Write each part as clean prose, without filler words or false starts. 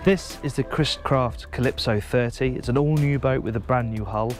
This is the Chris Craft Calypso 30. It's an all-new boat with a brand new hull.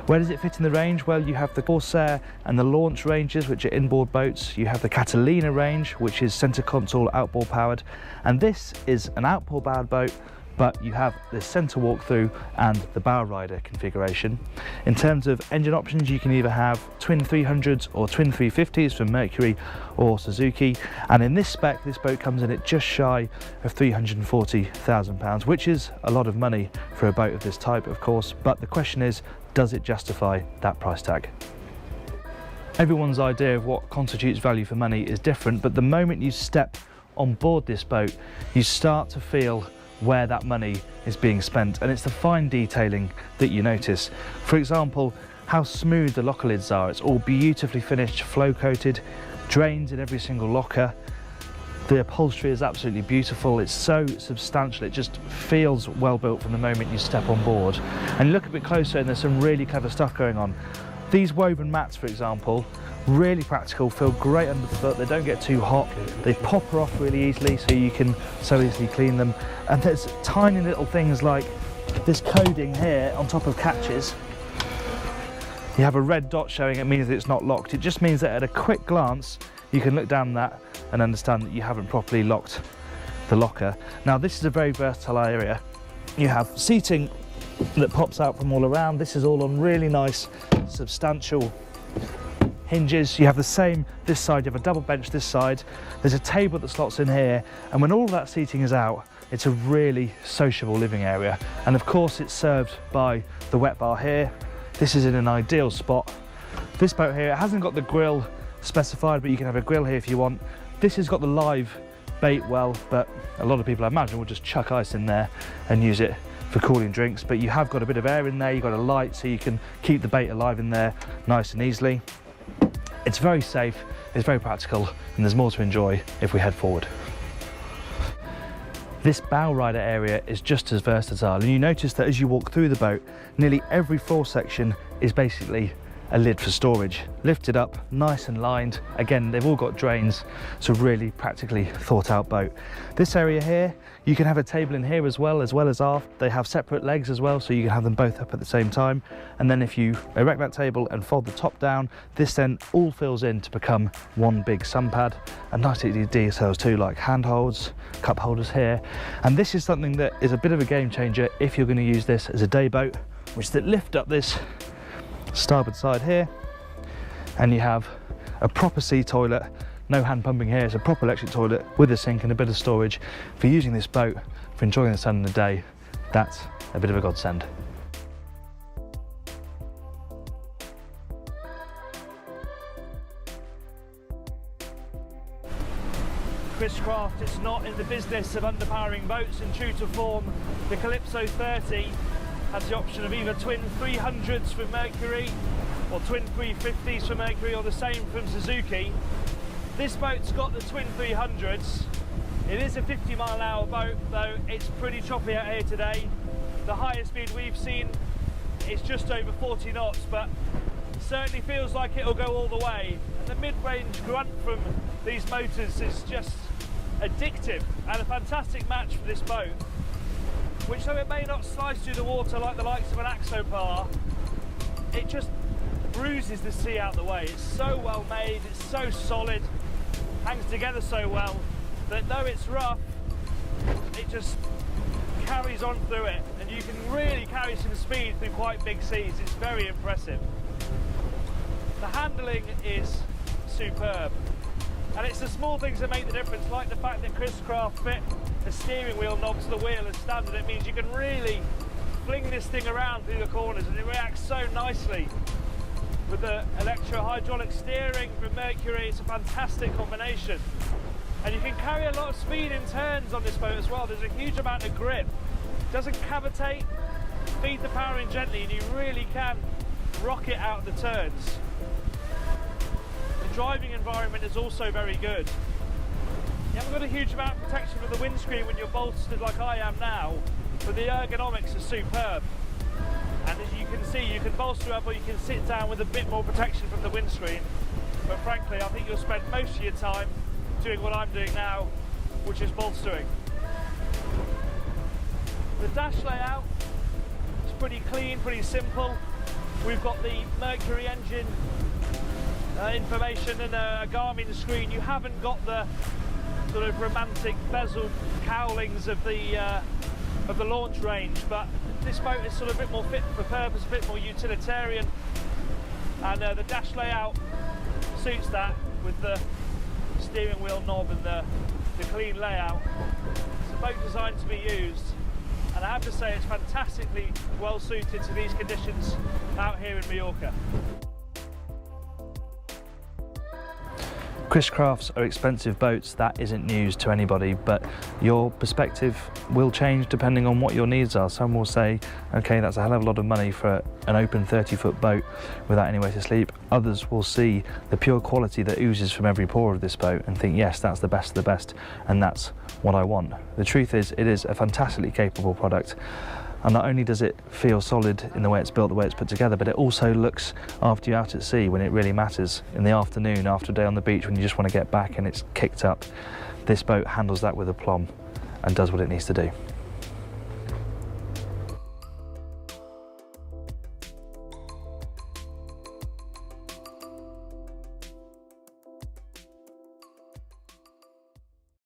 Where does it fit in the range? Well, you have the Corsair and the Launch ranges, which are inboard boats. You have the Catalina range, which is centre console outboard powered. And this is an outboard powered boat, but you have the centre walk-through and the bow rider configuration. In terms of engine options, you can either have twin 300s or twin 350s from Mercury or Suzuki. And in this spec, this boat comes in at just shy of £340,000, which is a lot of money for a boat of this type, of course. But the question is, does it justify that price tag? Everyone's idea of what constitutes value for money is different, but the moment you step on board this boat, you start to feel where that money is being spent, and it's the fine detailing that you notice. For example, how smooth the locker lids are. It's all beautifully finished, flow coated, drains in every single locker. The upholstery is absolutely beautiful. It's so substantial, it just feels well built from the moment you step on board. And you look a bit closer and there's some really clever stuff going on. These woven mats, for example, really practical, feel great under the foot, they don't get too hot, they pop off really easily, so you can so easily clean them. And there's tiny little things like this coding here on top of catches. You have a red dot showing it means that it's not locked. It just means that at a quick glance you can look down that and understand that you haven't properly locked the locker. Now this is a very versatile area. You have seating that pops out from all around. This is all on really nice substantial hinges. You have the same this side, you have a double bench this side, there's a table that slots in here, and when all of that seating is out, it's a really sociable living area. And of course it's served by the wet bar here. This is in an ideal spot. This boat here, it hasn't got the grill specified, but you can have a grill here if you want. This has got the live bait well, but a lot of people I imagine will just chuck ice in there and use it for cooling drinks. But you have got a bit of air in there, you've got a light so you can keep the bait alive in there nice and easily. It's very safe, it's very practical, and there's more to enjoy if we head forward. This bow rider area is just as versatile, and you notice that as you walk through the boat, nearly every floor section is basically a lid for storage. Lifted up, nice and lined. Again, they've all got drains. It's a really practically thought out boat. This area here, you can have a table in here as well as aft. They have separate legs as well, so you can have them both up at the same time. And then if you erect that table and fold the top down, this then all fills in to become one big sun pad. And nice details too, like handholds, cup holders here. And this is something that is a bit of a game changer if you're going to use this as a day boat, which is that lift up this starboard side here, and you have a proper sea toilet. No hand pumping here, it's a proper electric toilet with a sink and a bit of storage. For using this boat, for enjoying the sun in the day, that's a bit of a godsend. Chris Craft is not in the business of underpowering boats, and true to form, the Calypso 30 has the option of either twin 300s from Mercury or twin 350s from Mercury, or the same from Suzuki. This boat's got the twin 300s. It is a 50-mile-an-hour boat, though it's pretty choppy out here today. The highest speed we've seen is just over 40 knots, but certainly feels like it'll go all the way. And the mid-range grunt from these motors is just addictive, and a fantastic match for this boat, which, though it may not slice through the water like the likes of an Axopar, it just bruises the sea out the way. It's so well made, it's so solid, hangs together so well that though it's rough, it just carries on through it, and you can really carry some speed through quite big seas. It's very impressive. The handling is superb, and it's the small things that make the difference, like the fact that Chris Craft fit the steering wheel knob to the wheel as standard. It means you can really fling this thing around through the corners, and it reacts so nicely with the electro-hydraulic steering from Mercury. It's a fantastic combination, and you can carry a lot of speed in turns on this boat as well. There's a huge amount of grip, it doesn't cavitate, feed the power in gently, and you really can rock it out the turns. The driving environment is also very good. You haven't got a huge amount of protection for the windscreen when you're bolstered like I am now, but the ergonomics are superb. And as you can see, you can bolster up or you can sit down with a bit more protection from the windscreen. But frankly, I think you'll spend most of your time doing what I'm doing now, which is bolstering. The dash layout is pretty clean, pretty simple. We've got the Mercury engine information and a Garmin screen. You haven't got the sort of romantic bezel cowlings of the launch range, but this boat is sort of a bit more fit for purpose, a bit more utilitarian, and the dash layout suits that with the steering wheel knob and the clean layout. It's a boat designed to be used, and I have to say it's fantastically well suited to these conditions out here in Mallorca. Chris Crafts are expensive boats, that isn't news to anybody, but your perspective will change depending on what your needs are. Some will say, okay, that's a hell of a lot of money for an open 30-foot boat without anywhere to sleep. Others will see the pure quality that oozes from every pore of this boat and think, yes, that's the best of the best, and that's what I want. The truth is, it is a fantastically capable product. And not only does it feel solid in the way it's built, the way it's put together, but it also looks after you're out at sea when it really matters. In the afternoon, after a day on the beach, when you just want to get back and it's kicked up, this boat handles that with aplomb and does what it needs to do.